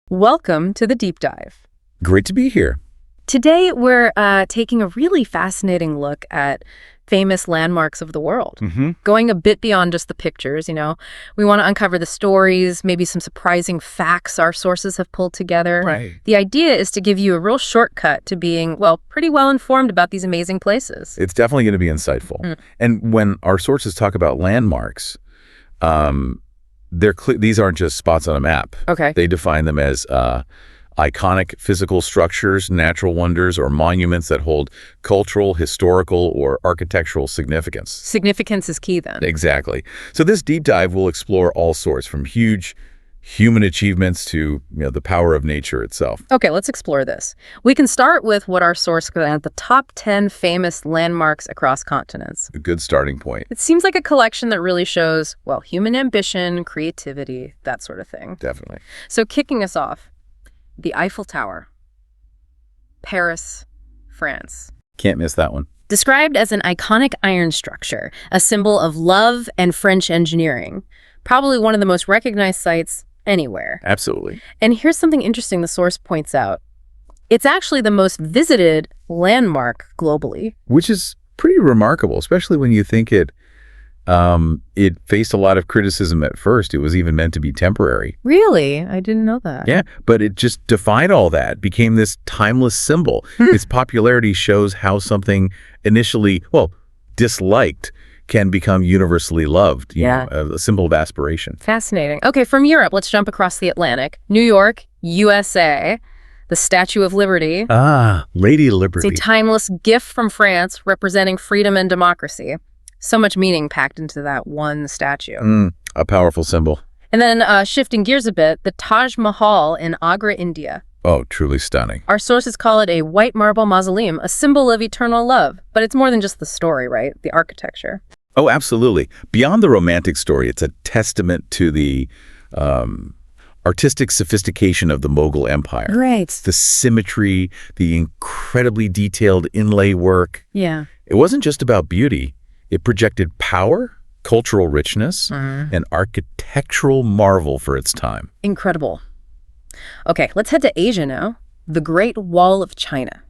Welcome to the Deep Dive. Great to be here. Today, we're taking a really fascinating look at famous landmarks of the world, going a bit beyond just the pictures, We want to uncover the stories, maybe some surprising facts our sources have pulled together. Right. The idea is to give you a real shortcut to being, pretty well informed about these amazing places. It's definitely going to be insightful. And when our sources talk about landmarks, these aren't just spots on a map. Okay. They define them as iconic physical structures, natural wonders, or monuments that hold cultural, historical, or architectural significance. Significance is key then. Exactly. So this deep dive will explore all sorts, from huge human achievements to the power of nature itself. Okay, let's explore this. We can start with what our source got at the top 10 famous landmarks across continents. A good starting point. It seems like a collection that really shows, human ambition, creativity, that sort of thing. Definitely. So kicking us off, the Eiffel Tower, Paris, France. Can't miss that one. Described as an iconic iron structure, a symbol of love and French engineering, probably one of the most recognized sites anywhere. Absolutely. And here's something interesting the source points out. It's actually the most visited landmark globally. Which is pretty remarkable, especially when you think it faced a lot of criticism at first. It was even meant to be temporary. Really? I didn't know that. Yeah, but it just defied all that, became this timeless symbol. Its popularity shows how something initially, disliked can become universally loved, a symbol of aspiration. Fascinating. Okay, from Europe, let's jump across the Atlantic. New York, USA, the Statue of Liberty. Ah, Lady Liberty. It's a timeless gift from France representing freedom and democracy. So much meaning packed into that one statue. A powerful symbol. And then shifting gears a bit, the Taj Mahal in Agra, India. Oh, truly stunning. Our sources call it a white marble mausoleum, a symbol of eternal love. But it's more than just the story, right? The architecture. Oh, absolutely. Beyond the romantic story, it's a testament to the artistic sophistication of the Mughal Empire. Right. The symmetry, the incredibly detailed inlay work. Yeah. It wasn't just about beauty. It projected power, cultural richness, and architectural marvel for its time. Incredible. Okay, let's head to Asia now. The Great Wall of China.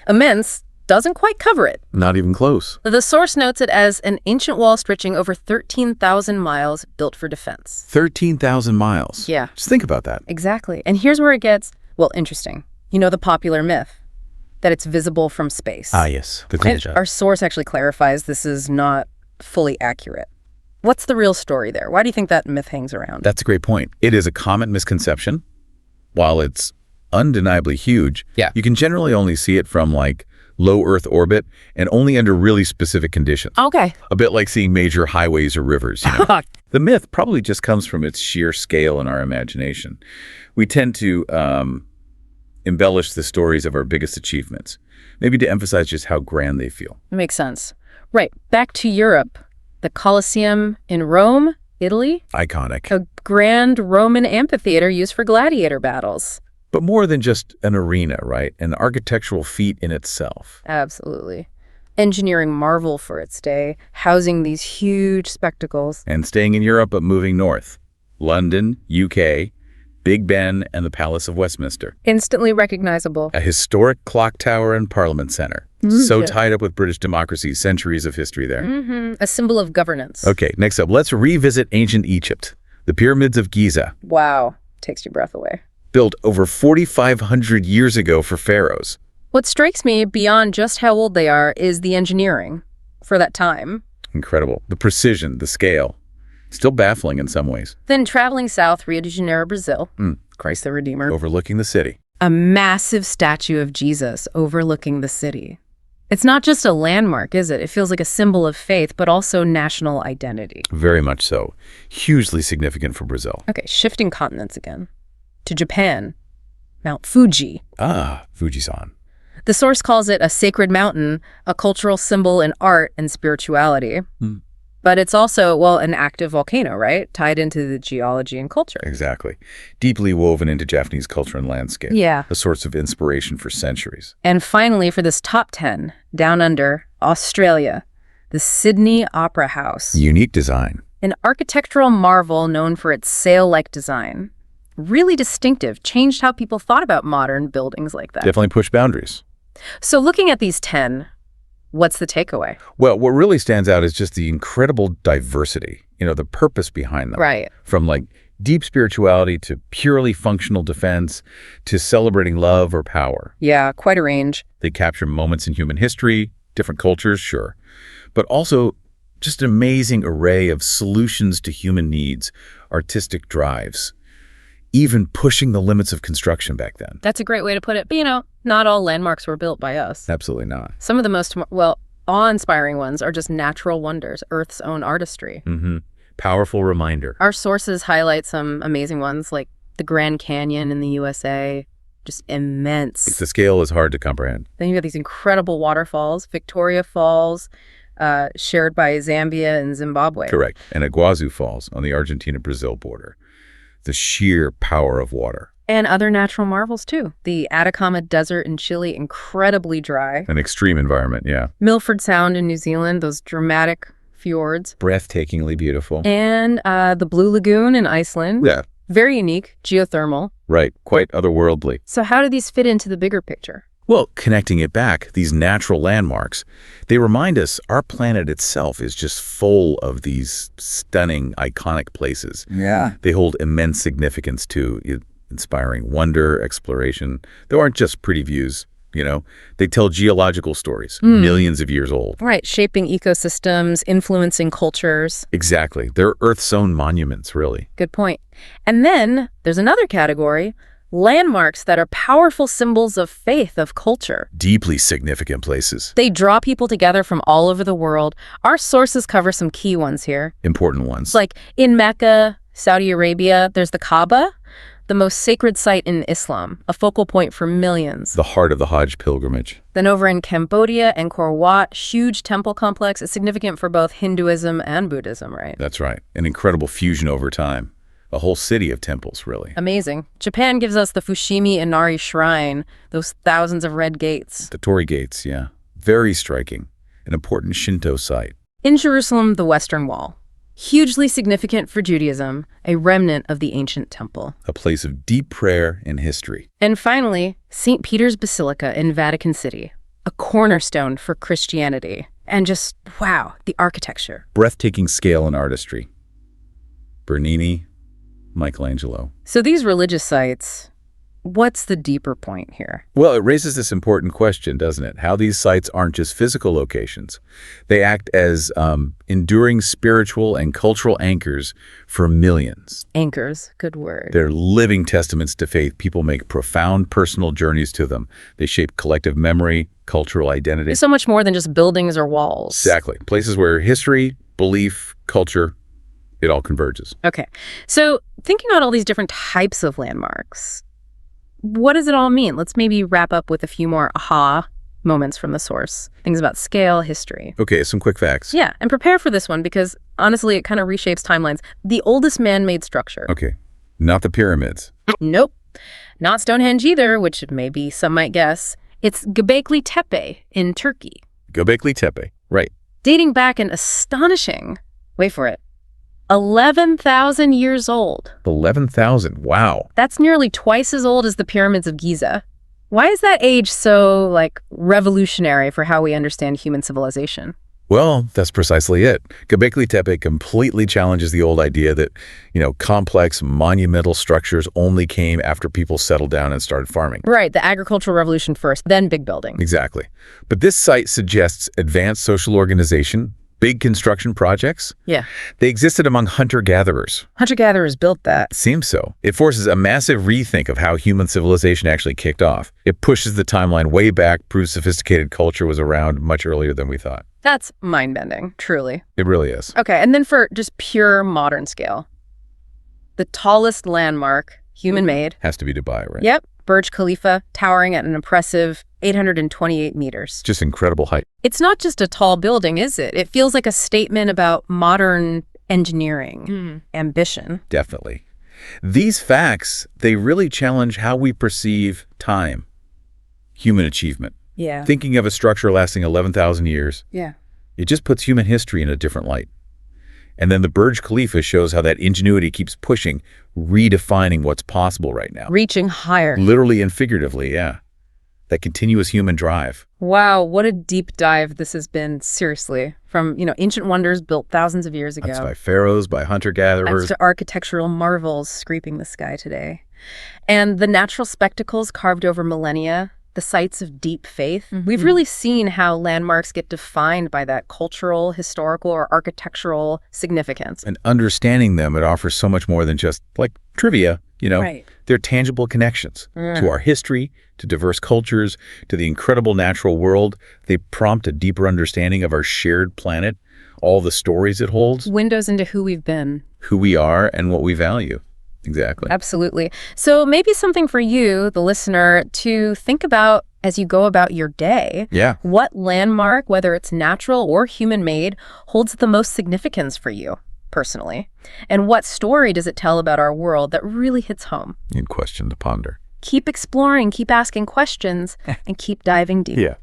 Immense, doesn't quite cover it. Not even close. The source notes it as an ancient wall stretching over 13,000 miles built for defense. 13,000 miles. Yeah. Just think about that. Exactly. And here's where it gets, interesting. The popular myth that it's visible from space. Ah, yes. The clean shot. Our source actually clarifies this is not fully accurate. What's the real story there? Why do you think that myth hangs around? That's a great point. It is a common misconception. While it's undeniably huge, you can generally only see it from low Earth orbit and only under really specific conditions. Okay. A bit like seeing major highways or rivers. The myth probably just comes from its sheer scale in our imagination. We tend to embellish the stories of our biggest achievements, maybe to emphasize just how grand they feel. That makes sense. Right. Back to Europe. The Colosseum in Rome, Italy. Iconic. A grand Roman amphitheater used for gladiator battles. But more than just an arena, right? An architectural feat in itself. Absolutely. Engineering marvel for its day, housing these huge spectacles. And staying in Europe but moving north. London, UK, Big Ben, and the Palace of Westminster. Instantly recognizable. A historic clock tower and Parliament Centre. So tied up with British democracy, centuries of history there. A symbol of governance. Okay, next up, let's revisit ancient Egypt. The pyramids of Giza. Wow. Takes your breath away. Built over 4,500 years ago for pharaohs. What strikes me beyond just how old they are is the engineering for that time. Incredible. The precision, the scale. Still baffling in some ways. Then traveling south, Rio de Janeiro, Brazil. Christ the Redeemer. Overlooking the city. A massive statue of Jesus overlooking the city. It's not just a landmark, is it? It feels like a symbol of faith, but also national identity. Very much so. Hugely significant for Brazil. Okay, shifting continents again. To Japan, Mount Fuji. Ah, Fujisan. The source calls it a sacred mountain, a cultural symbol in art and spirituality. But it's also, an active volcano, right? Tied into the geology and culture. Exactly. Deeply woven into Japanese culture and landscape. Yeah. A source of inspiration for centuries. And finally, for this top 10, down under, Australia, the Sydney Opera House. Unique design. An architectural marvel known for its sail-like design. really distinctive, changed how people thought about modern buildings like that. Definitely push boundaries. So looking at these 10, what's the takeaway? Well, what really stands out is just the incredible diversity, the purpose behind them. Right. From like deep spirituality to purely functional defense to celebrating love or power. Yeah, quite a range. They capture moments in human history, different cultures, sure, but also just an amazing array of solutions to human needs, artistic drives, even pushing the limits of construction back then. That's a great way to put it. But, not all landmarks were built by us. Absolutely not. Some of the most, awe-inspiring ones are just natural wonders, Earth's own artistry. Mm-hmm. Powerful reminder. Our sources highlight some amazing ones, like the Grand Canyon in the USA, just immense. The scale is hard to comprehend. Then you got these incredible waterfalls, Victoria Falls, shared by Zambia and Zimbabwe. Correct. And Iguazu Falls on the Argentina-Brazil border. The sheer power of water. And other natural marvels, too. The Atacama Desert in Chile, incredibly dry. An extreme environment, yeah. Milford Sound in New Zealand, those dramatic fjords. Breathtakingly beautiful. And the Blue Lagoon in Iceland. Yeah. Very unique, geothermal. Right, quite otherworldly. So how do these fit into the bigger picture? Well, connecting it back, these natural landmarks, they remind us our planet itself is just full of these stunning, iconic places. Yeah. They hold immense significance too, inspiring wonder, exploration. They aren't just pretty views, They tell geological stories, millions of years old. Right, shaping ecosystems, influencing cultures. Exactly. They're Earth's own monuments, really. Good point. And then there's another category, landmarks that are powerful symbols of faith, of culture. Deeply significant places. They draw people together from all over the world. Our sources cover some key ones here. Important ones. Like in Mecca, Saudi Arabia, there's the Kaaba, the most sacred site in Islam, a focal point for millions. The heart of the Hajj pilgrimage. Then over in Cambodia, Angkor Wat, huge temple complex. It's significant for both Hinduism and Buddhism, right? That's right. An incredible fusion over time. A whole city of temples, really. Amazing. Japan gives us the Fushimi Inari Shrine, those thousands of red gates. The Torii Gates, yeah. Very striking. An important Shinto site. In Jerusalem, the Western Wall. Hugely significant for Judaism, a remnant of the ancient temple. A place of deep prayer and history. And finally, St. Peter's Basilica in Vatican City, a cornerstone for Christianity. And just, wow, the architecture. Breathtaking scale and artistry. Bernini, Michelangelo. So these religious sites, what's the deeper point here? Well, it raises this important question, doesn't it? How these sites aren't just physical locations. They act as enduring spiritual and cultural anchors for millions. Anchors, good word. They're living testaments to faith. People make profound personal journeys to them. They shape collective memory, cultural identity. It's so much more than just buildings or walls. Exactly. Places where history, belief, culture, it all converges. Okay. So thinking about all these different types of landmarks, what does it all mean? Let's maybe wrap up with a few more aha moments from the source. Things about scale, history. Okay, some quick facts. Yeah, and prepare for this one because honestly, it kind of reshapes timelines. The oldest man-made structure. Okay, not the pyramids. Nope. Not Stonehenge either, which maybe some might guess. It's Göbekli Tepe in Turkey. Göbekli Tepe, right. Dating back an astonishing, wait for it, 11,000 years old. 11,000, wow. That's nearly twice as old as the pyramids of Giza. Why is that age so, revolutionary for how we understand human civilization? Well, that's precisely it. Göbekli Tepe completely challenges the old idea that, complex, monumental structures only came after people settled down and started farming. Right, the agricultural revolution first, then big building. Exactly. But this site suggests advanced social organization, big construction projects. Yeah. They existed among hunter-gatherers. Hunter-gatherers built that. Seems so. It forces a massive rethink of how human civilization actually kicked off. It pushes the timeline way back, proves sophisticated culture was around much earlier than we thought. That's mind-bending, truly. It really is. Okay, and then for just pure modern scale, the tallest landmark, human-made. Has to be Dubai, right? Yep. Burj Khalifa, towering at an impressive 828 meters. Just incredible height. It's not just a tall building, is it? It feels like a statement about modern engineering, ambition. Definitely. These facts, they really challenge how we perceive time, human achievement. Yeah. Thinking of a structure lasting 11,000 years, Yeah. it just puts human history in a different light. And then the Burj Khalifa shows how that ingenuity keeps pushing, redefining what's possible right now. Reaching higher. Literally and figuratively, yeah. That continuous human drive. Wow, what a deep dive this has been, seriously. From, ancient wonders built thousands of years ago. That's by pharaohs, by hunter-gatherers. To architectural marvels scraping the sky today. And the natural spectacles carved over millennia, the sites of deep faith. We've really seen how landmarks get defined by that cultural, historical, or architectural significance. And understanding them, it offers so much more than just, like, trivia, Right. They're tangible connections to our history, to diverse cultures, to the incredible natural world. They prompt a deeper understanding of our shared planet, all the stories it holds. Windows into who we've been. Who we are and what we value. Exactly. Absolutely. So maybe something for you, the listener, to think about as you go about your day. Yeah. What landmark, whether it's natural or human-made, holds the most significance for you personally? And what story does it tell about our world that really hits home? In question to ponder. Keep exploring, keep asking questions, and keep diving deep. Yeah.